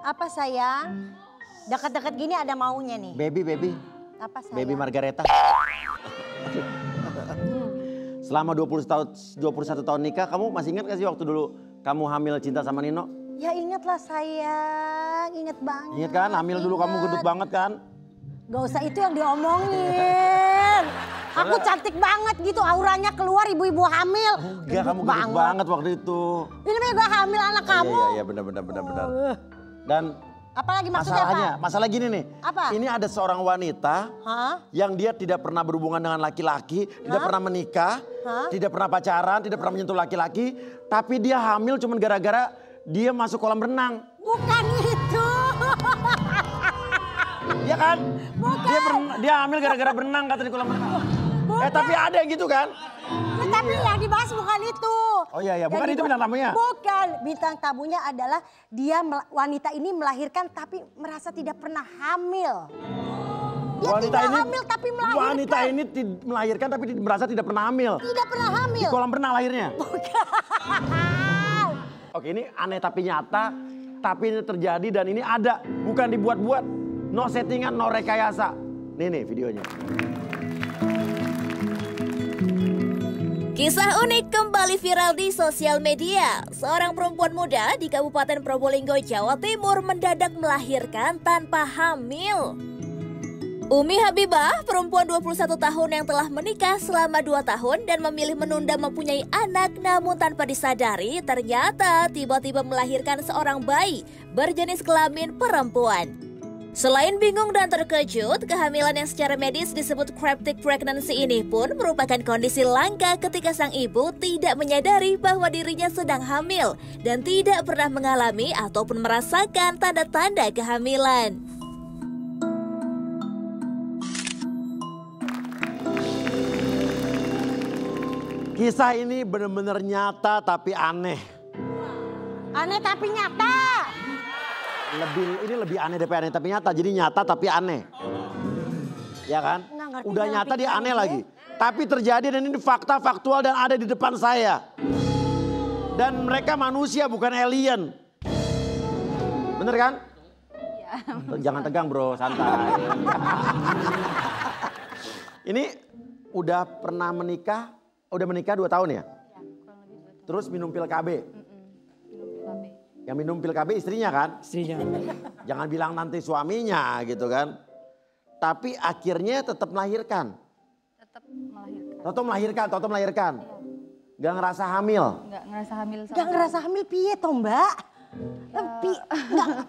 Apa sayang? Dekat-dekat gini ada maunya nih. Baby. Apa sayang? Baby Margareta. Selama 21 tahun nikah, kamu masih ingat gak sih waktu dulu kamu hamil cinta sama Nino? Ya ingat lah sayang, inget banget. Ingat kan, hamil dulu kamu gendut banget kan? Gak usah itu yang diomongin. Aku cantik banget gitu, auranya keluar ibu-ibu hamil. Enggak, kamu gendut banget waktu itu. Ini namanya gue hamil anak kamu. Iya, benar. Dan apalagi maksudnya masalah gini nih. Apa? Ini ada seorang wanita yang dia tidak pernah berhubungan dengan laki-laki, tidak pernah menikah, tidak pernah pacaran, tidak pernah menyentuh laki-laki, tapi dia hamil cuma gara-gara dia masuk kolam renang. Bukan itu. Iya kan? Bukan. Dia hamil gara-gara berenang kata di kolam renang. Bukan. Tapi ada yang gitu kan? Ya, tapi yang dibahas bukan itu. Oh iya, bukan itu bintang tamunya? Bukan, bintang tamunya adalah dia wanita ini melahirkan tapi merasa tidak pernah hamil. Dia tidak hamil tapi melahirkan. Wanita ini melahirkan tapi merasa tidak pernah hamil. Tidak pernah hamil. Di kolam renang lahirnya? Bukan. Oke, ini aneh tapi nyata, tapi ini terjadi dan ini ada, bukan dibuat-buat. No settingan, no rekayasa. Nih videonya. Kisah unik kembali viral di sosial media. Seorang perempuan muda di Kabupaten Probolinggo, Jawa Timur mendadak melahirkan tanpa hamil. Umi Habibah, perempuan 21 tahun yang telah menikah selama 2 tahun dan memilih menunda mempunyai anak namun tanpa disadari ternyata tiba-tiba melahirkan seorang bayi berjenis kelamin perempuan. Selain bingung dan terkejut, kehamilan yang secara medis disebut cryptic pregnancy ini pun merupakan kondisi langka ketika sang ibu tidak menyadari bahwa dirinya sedang hamil dan tidak pernah mengalami ataupun merasakan tanda-tanda kehamilan. Kisah ini benar-benar nyata tapi aneh. Aneh tapi nyata. Ini lebih aneh daripada aneh tapi nyata. Jadi nyata tapi aneh. Ya kan? Udah nyata dia aneh lagi. Tapi terjadi dan ini fakta faktual dan ada di depan saya. Dan mereka manusia bukan alien. Bener kan? Iya. Jangan tegang bro, santai. Ini udah pernah menikah, udah menikah 2 tahun ya? Iya, kurang lebih 2 tahun. Terus minum pil KB? Yang minum pil KB istrinya kan? Istrinya. Jangan bilang nanti suaminya gitu kan. Tapi akhirnya tetap melahirkan. Tetap melahirkan. Toto melahirkan. Gak ngerasa hamil? Gak ngerasa hamil. Gak ngerasa hamil piye toh mbak?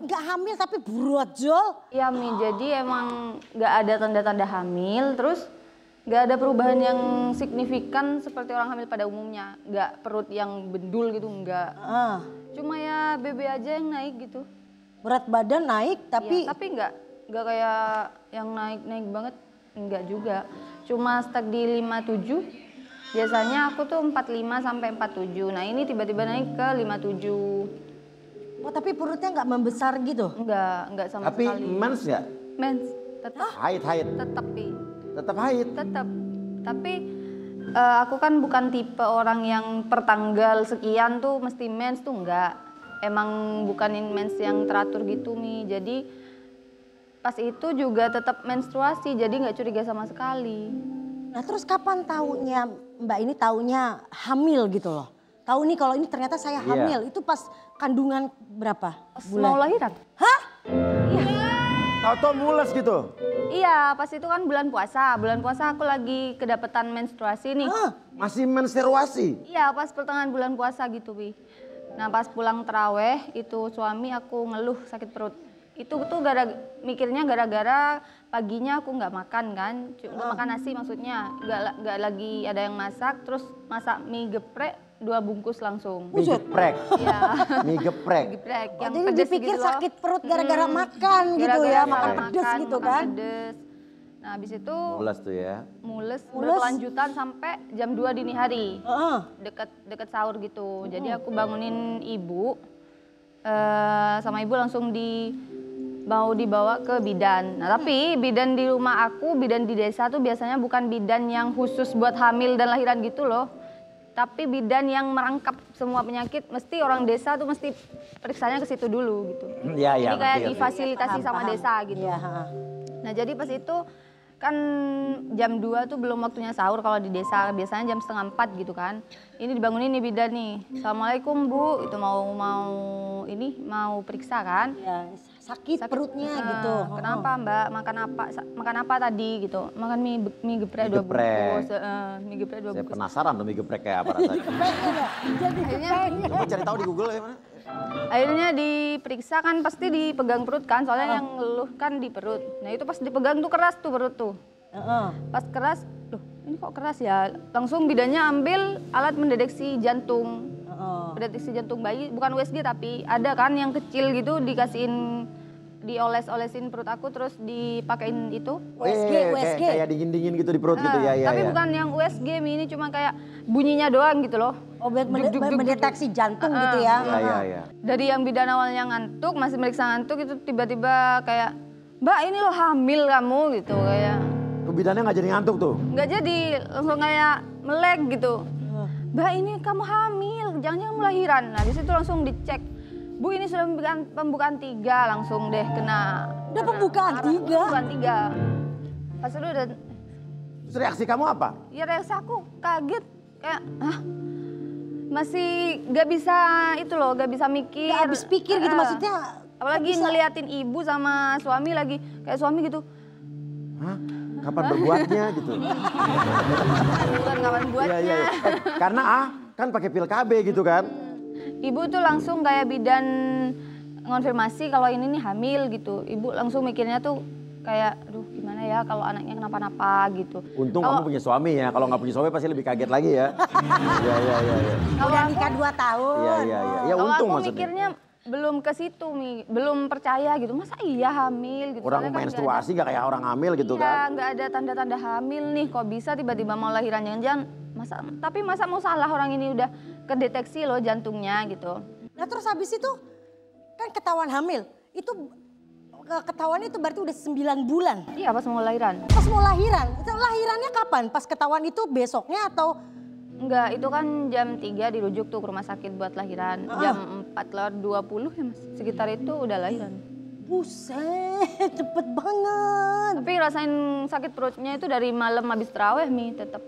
Gak hamil tapi brojol. Iya Mi, jadi emang gak ada tanda-tanda hamil. Terus gak ada perubahan yang signifikan seperti orang hamil pada umumnya. Gak perut yang bendul gitu, enggak. Cuma ya BB aja yang naik gitu. Berat badan naik tapi... Ya, tapi enggak kayak yang naik banget, enggak juga. Cuma stuck di 57. Biasanya aku tuh 45 sampai 47. Nah ini tiba-tiba naik ke 57. Oh tapi perutnya nggak membesar gitu? Enggak sama sekali. Tapi mens nggak? Mens, tetap. Haid. Tetap, Pi. Tetap haid? Tetap. Tapi aku kan bukan tipe orang yang per tanggal sekian tuh mesti mens tuh enggak. Emang bukanin mens yang teratur gitu Mi. Jadi pas itu juga tetap menstruasi, jadi nggak curiga sama sekali. Nah terus kapan taunya Mbak ini taunya hamil gitu loh? Tahu nih kalau ini ternyata saya hamil, itu pas kandungan berapa bulan? Mau lahiran. Hah? Iya. Tahu mules gitu? Iya, pas itu kan bulan puasa. Bulan puasa aku lagi kedapetan menstruasi nih. Masih menstruasi? Iya, pas pertengahan bulan puasa gitu, Wi. Nah, pas pulang terawih itu suami aku ngeluh sakit perut. Itu tuh mikirnya gara-gara paginya aku nggak makan kan, nggak makan nasi maksudnya, nggak lagi ada yang masak, terus masak mie geprek 2 bungkus langsung. Mie geprek? Iya. Mie geprek? Mie geprek. Yang jadi dipikir gitu sakit perut gara-gara makan gitu ya, makan pedes gitu kan. Pedes. Nah habis itu mules tuh ya? Mules berkelanjutan sampai jam 2 dini hari, deket sahur gitu. Jadi aku bangunin ibu, sama ibu langsung mau dibawa ke bidan. Nah tapi bidan di rumah aku, bidan di desa tuh biasanya bukan bidan yang khusus buat hamil dan lahiran gitu loh. Tapi bidan yang merangkap semua penyakit, mesti orang desa tuh mesti periksanya ke situ dulu gitu. Iya, iya. Jadi kayak ngerti. difasilitasi sama desa gitu. Iya. Nah jadi pas itu kan jam 2 tuh belum waktunya sahur kalau di desa, biasanya jam 3:30 gitu kan. Ini dibangunin nih bidan nih, Assalamualaikum Bu, itu mau periksa kan. Ya, sakit perutnya gitu. Kenapa Mbak, makan apa tadi gitu, makan mie geprek 2 bungkus. Mie geprek 2 Saya bungkus. penasaran tuh mie geprek kayak apa rasanya. Jadi kepengen. Coba cari tahu di Google ya mana. Akhirnya diperiksa kan pasti dipegang perut kan, soalnya yang ngeluh kan di perut. Nah itu pas dipegang tuh keras tuh perut tuh. Pas keras, loh ini kok keras ya. Langsung bidannya ambil alat mendeteksi jantung. Mendeteksi jantung bayi, bukan USG tapi ada kan yang kecil gitu dikasihin, dioles-olesin perut aku terus dipakein itu. USG. Kayak dingin-dingin gitu di perut gitu ya. Tapi bukan yang USG, ini cuma kayak bunyinya doang gitu loh. Oh, mendeteksi jantung gitu ya. Iya. Dari yang bidan awalnya ngantuk, masih meriksa ngantuk, itu tiba-tiba kayak, Mbak ini loh hamil kamu gitu kayak. Bidannya nggak jadi ngantuk tuh? Nggak jadi, langsung kayak melek gitu. Mbak ini kamu hamil, jangan-jangan melahiran. Nah di situ langsung dicek. Bu ini sudah pembukaan 3, langsung deh kena. Udah pembukaan 3? Pembukaan 3. Pas itu udah. Terus reaksi kamu apa? Ya reaksi aku kaget, kayak, hah? Masih gak bisa itu loh, gak bisa mikir. Gak habis pikir gitu maksudnya. Apalagi ngeliatin ibu sama suami lagi, kayak suami gitu. Hah? Kapan berbuatnya gitu? Bukan kapan buatnya. Iya. Karena kan pakai pil KB gitu kan. Ibu tuh langsung kayak bidan ngonfirmasi kalau ini nih hamil gitu. Ibu langsung mikirnya tuh kayak, aduh gimana ya kalau anaknya kenapa-napa gitu. Untung kamu punya suami ya, kalau nggak punya suami pasti lebih kaget lagi ya. Iya. Udah nikah 2 tahun. Iya. Ya Kalau untung aku maksudnya. mikirnya belum ke situ, belum percaya gitu. Masa iya hamil gitu. Orang Soalnya kan menstruasi nggak kayak orang hamil gitu iya, kan. nggak ada tanda-tanda hamil nih, kok bisa tiba-tiba mau lahiran, jangan-jangan masa mau salah orang ini udah kedeteksi loh jantungnya gitu. Nah terus habis itu kan ketahuan hamil, itu ketahuan itu berarti udah 9 bulan. Iya pas mau lahiran. Pas mau lahiran, itu lahirannya kapan? Pas ketahuan itu besoknya atau? Enggak, itu kan jam 3 dirujuk tuh ke rumah sakit buat lahiran. Jam 4:20 ya Mas, sekitar itu udah lahiran. Buset, cepet banget. Tapi rasain sakit perutnya itu dari malam habis terawih tetap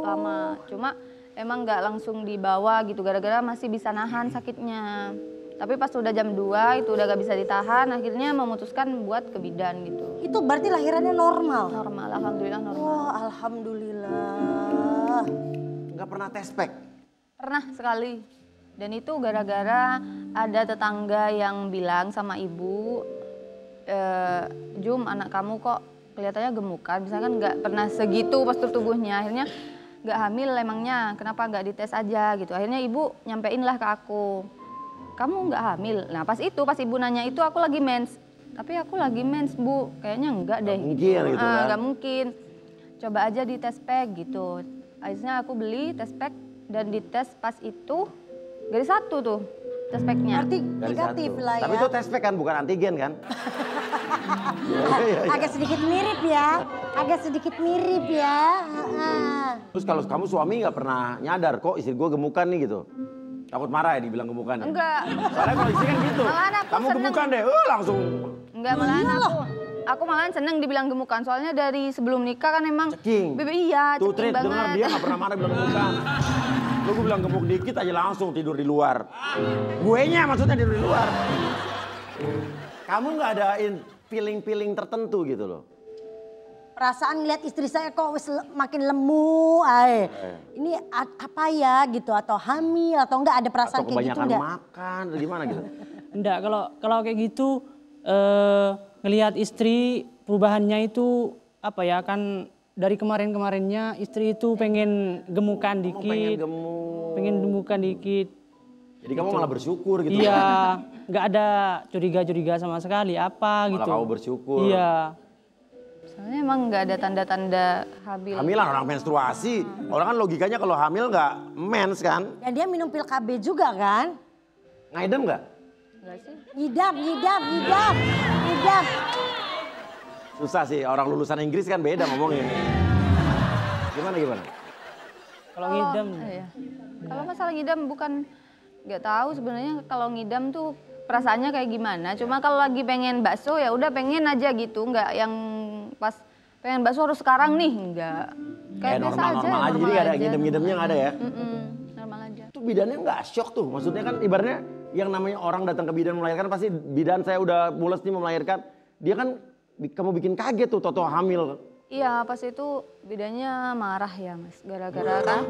lama. Cuma emang nggak langsung dibawa gitu, gara-gara masih bisa nahan sakitnya. Tapi pas udah jam 2 itu udah gak bisa ditahan, akhirnya memutuskan buat ke bidan gitu. Itu berarti lahirannya normal? Normal, alhamdulillah normal. Wah, alhamdulillah. Nggak pernah tes pack? Pernah sekali. Dan itu gara-gara ada tetangga yang bilang sama ibu, Jum anak kamu kok kelihatannya gemukan, misalkan nggak pernah segitu postur tubuhnya, akhirnya nggak hamil emangnya, kenapa nggak dites aja gitu. Akhirnya ibu nyampein lah ke aku, kamu nggak hamil. Nah pas ibu nanya itu aku lagi mens, tapi aku lagi mens Bu, kayaknya enggak deh. Mungkin gitu kan. Nggak mungkin, coba aja di tes pack gitu. Akhirnya aku beli tes pack dan dites pas itu garis 1 tuh tes packnya. Berarti Dari negatif satu. lah ya. Tapi itu tes pack kan, bukan antigen kan? Agak sedikit mirip ya. Agak sedikit mirip ya. Terus kalau kamu suami nggak pernah nyadar kok istri gue gemukan nih gitu? Takut marah ya dibilang gemukan ya? Enggak. Soalnya kalau istri kan gitu, Malahan aku kamu seneng. gemukan deh, langsung. Enggak, malahan aku malahan seneng dibilang gemukan. Soalnya dari sebelum nikah kan emang Ceking. Iya, Tuh ceking Trit, dengar banget. dia nggak pernah marah bilang gemukan. Lu gue bilang gemuk dikit aja langsung tidur di luar. Guenya maksudnya tidur di luar. Kamu nggak adain feeling-feeling tertentu gitu loh? Perasaan ngeliat istri saya kok makin lemu, ini apa ya gitu, atau hamil atau enggak, ada perasaan Atau kayak gitu kebanyakan enggak? makan atau gimana gitu? Enggak, kalau kayak gitu ngelihat istri perubahannya itu apa ya, kan dari kemarin-kemarinnya istri itu pengen gemukan dikit. Pengen gemuk. Pengen gemukan dikit. Jadi kamu malah bersyukur gitu. Iya, nggak ada curiga-curiga sama sekali apa Malah gitu. kamu bersyukur. Iya. Soalnya emang nggak ada tanda-tanda hamil. Hamilan orang menstruasi. Orang kan logikanya kalau hamil nggak mens kan? Dan dia minum pil KB juga kan? Ngaidem nggak? Enggak sih? Ngidam. Susah sih, orang lulusan Inggris kan beda ngomongnya. Gimana? Kalau ngidam. Iya. Kalau masalah ngidam nggak tahu sebenarnya kalau ngidam tuh perasaannya kayak gimana. Cuma kalau lagi pengen bakso ya udah pengen aja gitu, nggak yang pas pengen bakso harus sekarang nih, enggak. Kayak normal-normal aja, jadi gak ada ngidem-ngidemnya gak ada ya? Normal aja. Itu bidannya nggak shock tuh, maksudnya kan ibaratnya yang namanya orang datang ke bidan melahirkan pasti bidan saya udah mules nih mau melahirkan. Dia kan kamu bikin kaget tuh toto hamil. Iya pas itu bidannya marah ya mas, gara-gara kan.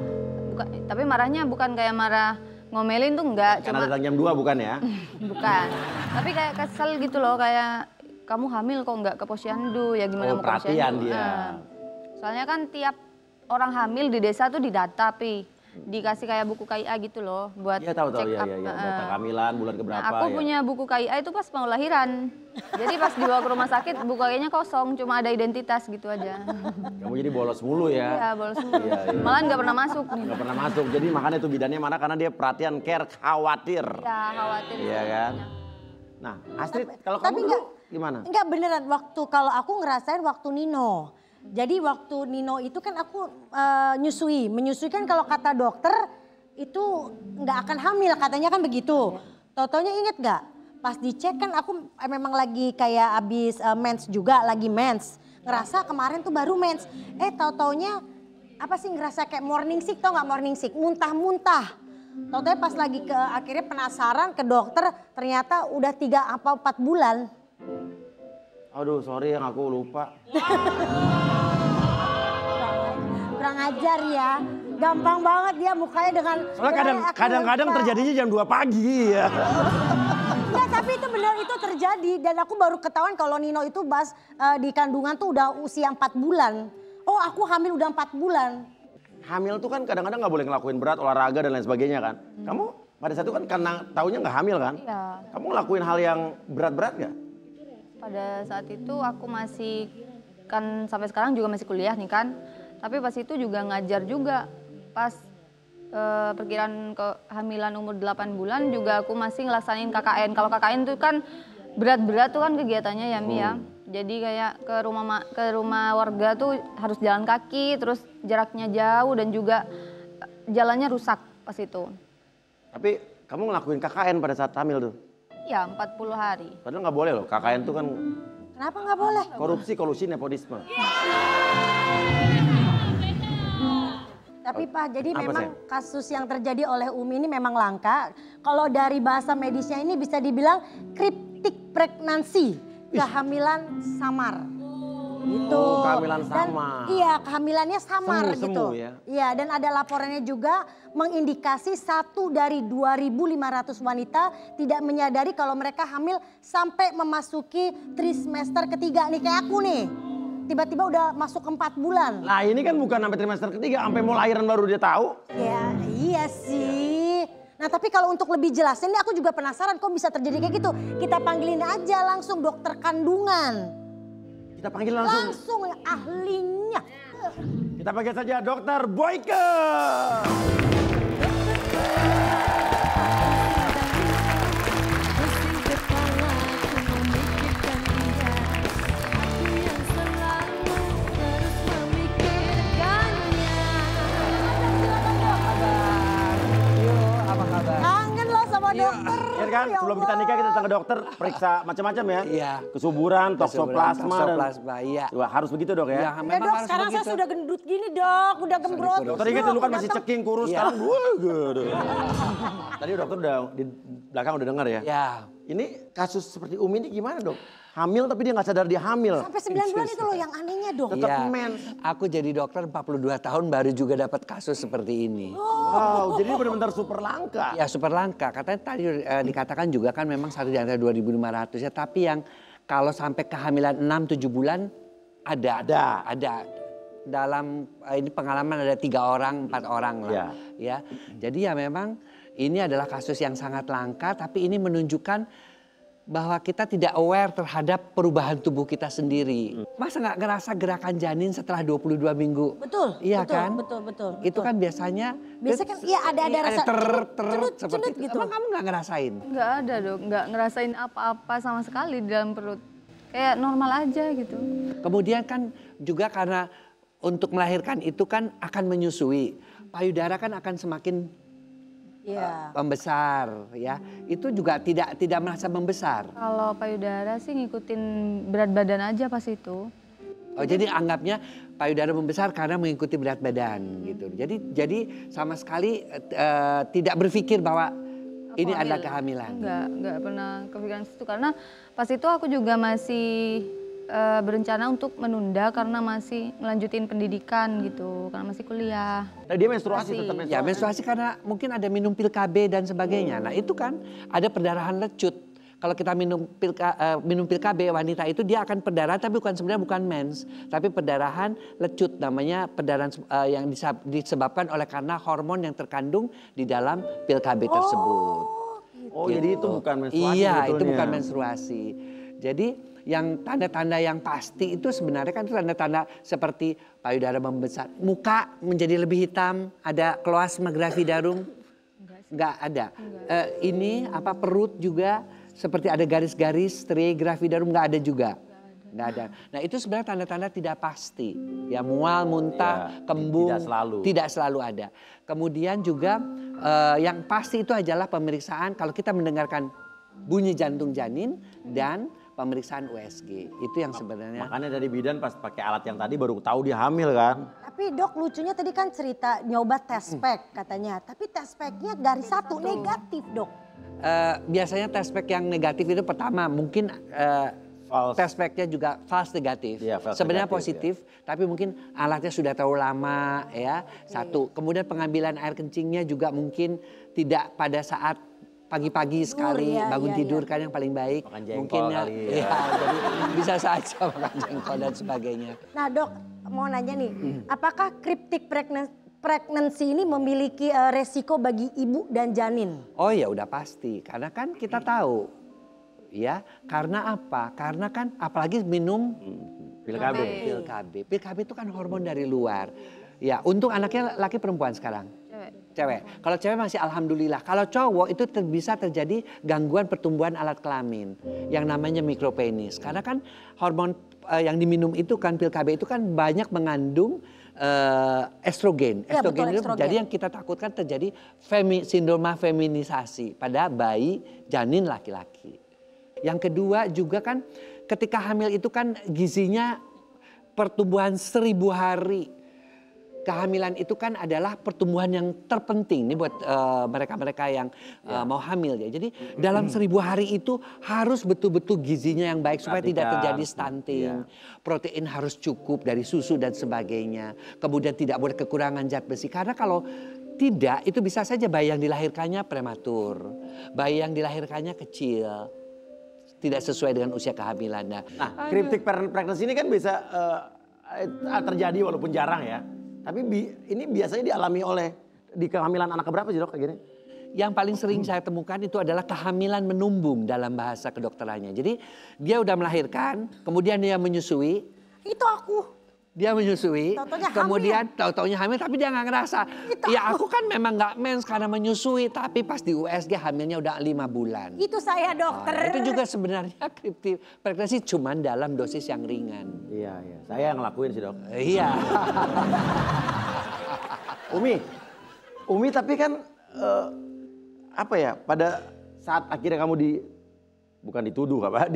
Tapi marahnya bukan kayak marah ngomelin tuh enggak. Karena datang jam 2 bukan ya? Bukan, tapi kayak kesel gitu loh kayak kamu hamil kok nggak ke posyandu ya gimana mau ke perhatian posyandu. dia. Soalnya kan tiap orang hamil di desa tuh didata dikasih kayak buku KIA gitu loh buat Iya tahu check ya, up. data kehamilan bulan keberapa Nah, aku ya. punya buku KIA itu pas mau lahiran. Jadi pas dibawa ke rumah sakit buku KIA-nya kosong, cuma ada identitas gitu aja. Kamu jadi bolos mulu ya? Iya bolos mulu. Iya. Malah nggak pernah masuk. Nggak pernah masuk, jadi makanya tuh bidannya marah karena dia perhatian, care, khawatir. Iya khawatir. Iya kan? Nah Astrid kalau Tapi kamu dulu gimana? Enggak beneran, kalau aku ngerasain waktu Nino. Jadi waktu Nino itu kan aku menyusui kan kalau kata dokter itu nggak akan hamil katanya kan begitu. Totonya inget nggak? Pas dicek kan aku memang lagi kayak abis mens juga, lagi mens. Ngerasa kemarin tuh baru mens. Tau-taunya apa sih ngerasa kayak morning sick, tau nggak morning sick? Muntah-muntah. Tau-taunya pas lagi akhirnya penasaran ke dokter ternyata udah 3 apa 4 bulan. Aduh sorry yang aku lupa. Kurang ajar ya. Gampang banget dia mukanya dengan... Soalnya kadang-kadang terjadinya jam 2 pagi ya. Enggak, tapi itu benar itu terjadi. Dan aku baru ketahuan kalau Nino itu di kandungan tuh udah usia 4 bulan. Oh aku hamil udah 4 bulan. Hamil tuh kan kadang-kadang gak boleh ngelakuin berat, olahraga dan lain sebagainya kan. Kamu pada saat itu kan karena taunya gak hamil kan? Iya. Kamu ngelakuin hal yang berat-berat gak? Pada saat itu aku masih kan sampai sekarang juga masih kuliah nih kan. Tapi pas itu juga ngajar juga. Pas perkiraan kehamilan umur 8 bulan juga aku masih ngelaksanain KKN. Kalau KKN itu kan berat-berat tuh kan kegiatannya ya Mi ya. Jadi kayak ke rumah warga tuh harus jalan kaki, terus jaraknya jauh dan juga jalannya rusak pas itu. Tapi kamu ngelakuin KKN pada saat hamil tuh? Iya 40 hari. Padahal nggak boleh loh, KKN tuh kan Kenapa nggak boleh? korupsi, kolusi, nepotisme. Tapi Pak, jadi Apa, memang Sen? kasus yang terjadi oleh Umi ini memang langka. Kalau dari bahasa medisnya ini bisa dibilang cryptic pregnancy, kehamilan samar. Gitu. Oh, kehamilan Dan, samar. iya, kehamilannya samar Semu gitu. ya. Iya, dan ada laporannya juga mengindikasi 1 dari 2.500 wanita tidak menyadari kalau mereka hamil sampai memasuki trimester ketiga nih kayak aku nih. Tiba-tiba udah masuk ke 4 bulan. Nah ini kan bukan sampai trimester ketiga, sampai mau lahiran baru dia tahu. Ya iya sih. Nah tapi kalau untuk lebih jelasnya ini aku juga penasaran kok bisa terjadi kayak gitu. Kita panggilin aja langsung dokter kandungan. Kita panggil langsung. Langsung ahlinya. Kita panggil saja Dokter Boyke. Kangen loh sama dokter. Ya kan, Ya sebelum kita Allah. nikah kita datang ke dokter, periksa macam-macam ya. Iya. Kesuburan, toksoplasma. Toksoplasma, iya. Wah, harus begitu dok ya. Ya, Ya memang dok, harus sekarang saya begitu. sudah gendut gini dok, udah gembrot. Dokter ingat dulu kan masih Datang. ceking, kurus, Iya. sekarang wah gitu. Tadi dokter udah di belakang udah dengar ya. Ya. Ini kasus seperti Umi ini gimana dok? Hamil tapi dia nggak sadar dia hamil. Sampai 9 bulan itu loh yang anehnya dok. Tetap Iya. mens. Aku jadi dokter 42 tahun baru juga dapat kasus seperti ini. Wow, jadi benar-benar super langka. Ya super langka. Katanya tadi dikatakan juga kan memang 1 di antara 2.500 ya. Tapi yang kalau sampai kehamilan 6-7 bulan ada. Dalam ini pengalaman ada 3 orang, 4 orang lah. Ya. Jadi ya memang ini adalah kasus yang sangat langka. Tapi ini menunjukkan bahwa kita tidak aware terhadap perubahan tubuh kita sendiri. Masa nggak ngerasa gerakan janin setelah 22 minggu? Betul, Iya betul, kan? betul. Itu kan biasanya Biasanya kan iya ada rasa cedut seperti itu. gitu. Emang kamu nggak ngerasain? Nggak ada dok, nggak ngerasain apa-apa sama sekali di dalam perut. Kayak normal aja gitu. Kemudian kan juga karena untuk melahirkan itu kan akan menyusui. payudara kan akan semakin Iya. membesar ya. Itu juga tidak merasa membesar. Kalau payudara sih ngikutin berat badan aja pas itu. Oh, jadi anggapnya payudara membesar karena mengikuti berat badan gitu. Jadi sama sekali tidak berpikir bahwa ini adalah kehamilan. Enggak pernah kepikiran situ karena pas itu aku juga masih berencana untuk menunda karena masih melanjutin pendidikan gitu, karena masih kuliah. Nah, dia menstruasi tetap menstruasi. Ya menstruasi karena mungkin ada minum pil KB dan sebagainya. Nah itu kan ada perdarahan lecut. Kalau kita minum pil KB wanita itu dia akan perdarahan tapi sebenarnya bukan mens. Tapi perdarahan lecut namanya perdarahan yang disebabkan oleh karena hormon yang terkandung di dalam pil KB tersebut. Oh, Gitu. jadi itu bukan menstruasi Iya itu sebetulnya. bukan menstruasi. Jadi yang tanda-tanda yang pasti itu sebenarnya kan tanda-tanda seperti payudara membesar, muka menjadi lebih hitam, ada kloasma gravidarum, nggak ada. Ini apa perut juga seperti ada garis-garis striae gravidarum nggak ada juga, nggak ada. Nah itu sebenarnya tanda-tanda tidak pasti, ya mual, muntah, Ya, kembung, tidak selalu. tidak selalu ada. Kemudian juga yang pasti itu adalah pemeriksaan kalau kita mendengarkan bunyi jantung janin dan pemeriksaan USG. Itu yang sebenarnya. Makanya dari bidan pas pakai alat yang tadi baru tahu dia hamil kan. Tapi dok lucunya tadi kan cerita nyoba tes pack katanya. Tapi tes packnya garis 1 negatif dok. Biasanya test pack yang negatif itu pertama mungkin False. test packnya juga false negatif. Iya, false Sebenarnya negatif, positif, tapi mungkin alatnya sudah terlalu lama ya. Satu. Kemudian pengambilan air kencingnya juga mungkin tidak pada saat pagi-pagi sekali ya, bangun ya, tidur ya. kan yang paling baik. Makan jengkol Mungkin kali ya. jadi bisa saja makan jengkol dan sebagainya. Nah dok mau nanya nih, apakah cryptic pregnancy ini memiliki resiko bagi ibu dan janin? Oh ya udah pasti, karena kan kita tahu ya. Karena apa? Karena kan apalagi minum Pil KB. pil KB. Pil KB itu kan hormon dari luar. Ya, untuk anaknya laki perempuan sekarang? Cewek. Kalau cewek masih alhamdulillah. Kalau cowok itu bisa terjadi gangguan pertumbuhan alat kelamin yang namanya mikropenis. Karena kan hormon yang diminum itu kan pil KB itu kan banyak mengandung estrogen. Ya, Estrogen betul, itu estrogen. jadi yang kita takutkan terjadi sindroma feminisasi pada bayi janin laki-laki. Yang kedua juga kan ketika hamil itu kan gizinya pertumbuhan 1000 hari. Kehamilan itu kan adalah pertumbuhan yang terpenting nih buat mereka-mereka yang mau hamil ya. Jadi dalam 1000 hari itu harus betul-betul gizinya yang baik supaya tidak terjadi stunting. Protein harus cukup dari susu dan sebagainya. Kemudian tidak boleh kekurangan zat besi karena kalau tidak itu bisa saja bayi yang dilahirkannya prematur. Bayi yang dilahirkannya kecil. Tidak sesuai dengan usia kehamilan. Nah, cryptic pregnancy ini kan bisa terjadi walaupun jarang ya. Tapi ini biasanya dialami oleh di kehamilan anak keberapa sih dok kayak gini? Yang paling sering saya temukan itu adalah kehamilan menumbung dalam bahasa kedokterannya. Jadi dia udah melahirkan, kemudian dia menyusui. Itu aku. Dia menyusui, Tau-taunya kemudian tahu-taunya hamil tapi dia nggak ngerasa. Ya aku kan memang nggak mens karena menyusui, tapi pas di USG hamilnya udah 5 bulan. Itu saya dokter. Itu juga sebenarnya cryptic pregnancy cuman dalam dosis yang ringan. Iya, iya. Saya yang ngelakuin sih dok. Iya. Umi tapi kan apa ya pada saat akhirnya kamu bukan dituduh apa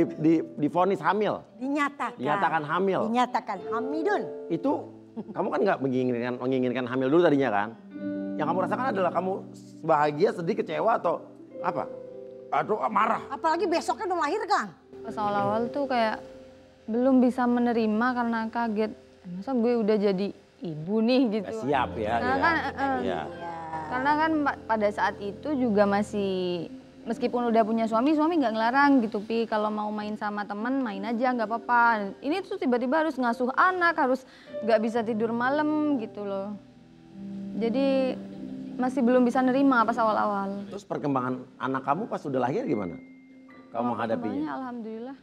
divonis hamil. Dinyatakan hamil. Dinyatakan hamidun. Itu kamu kan nggak menginginkan hamil dulu tadinya kan? Yang kamu rasakan adalah kamu bahagia, sedih, kecewa atau apa? Atau marah? Apalagi besoknya udah melahirkan. Pas awal-awal tuh kayak belum bisa menerima karena kaget. Masa gue udah jadi ibu nih gitu. Gak siap ya. Karena ya. kan, Iya. karena kan pada saat itu juga masih meskipun udah punya suami nggak ngelarang gitu Pi, kalau mau main sama temen main aja nggak apa-apa. Ini tuh tiba-tiba harus ngasuh anak, harus nggak bisa tidur malam gitu loh. Jadi masih belum bisa nerima pas awal-awal. Terus perkembangan anak kamu pas udah lahir gimana? Kamu menghadapinya? Perkembangannya alhamdulillah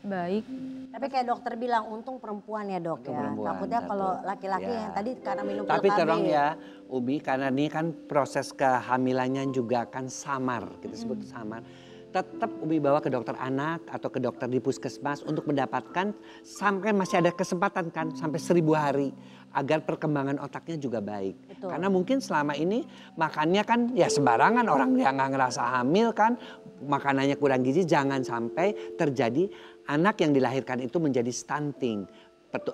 baik. Tapi kayak dokter bilang untung perempuan ya dok ya. Perempuan, takutnya satu. kalau laki-laki Ya. yang tadi karena minum pil Tapi KB. terang ya Ubi karena ini kan proses kehamilannya juga kan samar, kita sebut samar. Tetap Ubi bawa ke dokter anak atau ke dokter di puskesmas untuk mendapatkan sampai masih ada kesempatan kan sampai 1000 hari agar perkembangan otaknya juga baik. Betul. Karena mungkin selama ini makannya kan ya sembarangan, orang yang nggak ngerasa hamil kan makanannya kurang gizi, jangan sampai terjadi anak yang dilahirkan itu menjadi stunting.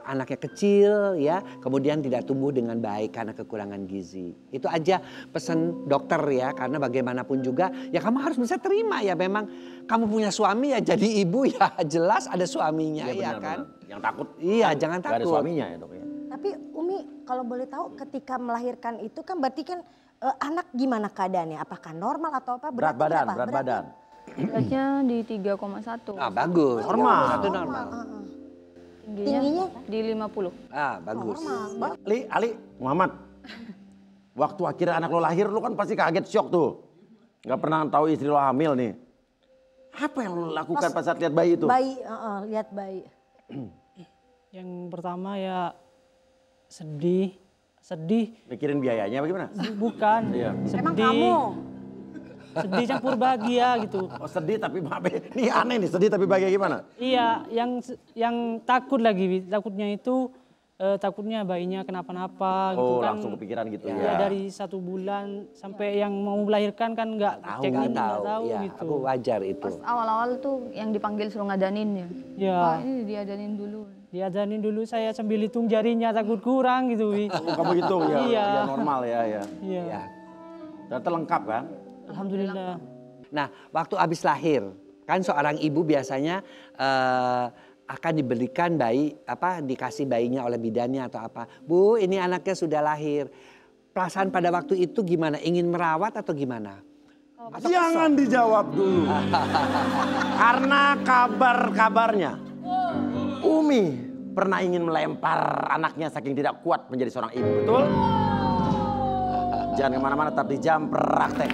Anaknya kecil ya, kemudian tidak tumbuh dengan baik karena kekurangan gizi. Itu aja pesan dokter ya, karena bagaimanapun juga ya kamu harus bisa terima ya, memang kamu punya suami ya, jadi ibu ya jelas ada suaminya ya kan. Benar. Yang takut. Iya, jangan Gak ada takut. suaminya ya, Dok ya. Tapi Umi kalau boleh tahu ketika melahirkan itu kan berarti kan anak gimana keadaannya? Apakah normal atau apa? Berat Beratnya badan, berapa? berat badan. Beratnya di 3,1. Ah, bagus. Normal. Satu normal. Tingginya di 50. Ah, bagus. Ali, Muhammad. Waktu akhirnya anak lo lahir, lo kan pasti kaget, syok tuh. Gak pernah tahu istri lo hamil nih. Apa yang lo lakukan pas saat lihat bayi itu? Bayi, lihat bayi. Yang pertama ya sedih. Mikirin biayanya bagaimana? Bukan, Iya. sedih. Emang kamu? Sedih campur bahagia gitu. Oh sedih tapi ini aneh nih, sedih tapi bahagia gimana? Iya, yang takut lagi, Wi. Takutnya itu takutnya bayinya kenapa-napa gitu Oh kan. langsung kepikiran gitu Ya ya. dari 1 bulan sampai yang mau melahirkan kan nggak cek Nggak ini, nggak tahu, tahu ya, gitu. aku wajar itu. Pas awal-awal tuh yang dipanggil suruh ngadanin ya. Ya, Wah, ini diadanin dulu. diajarin dulu saya sambil hitung jarinya takut kurang gitu, Wi. Oh, kamu gitu ya, Iya. ya normal ya. Iya. Ya. Ternyata lengkap kan? Alhamdulillah. Nah, waktu habis lahir, kan seorang ibu biasanya akan diberikan bayi, dikasih bayinya oleh bidannya atau apa. Bu, ini anaknya sudah lahir. Perasaan pada waktu itu gimana? Ingin merawat atau gimana? Jangan dijawab dulu. Karena kabarnya Umi pernah ingin melempar anaknya saking tidak kuat menjadi seorang ibu, betul? Jangan kemana-mana, tetap di Jam Praktek.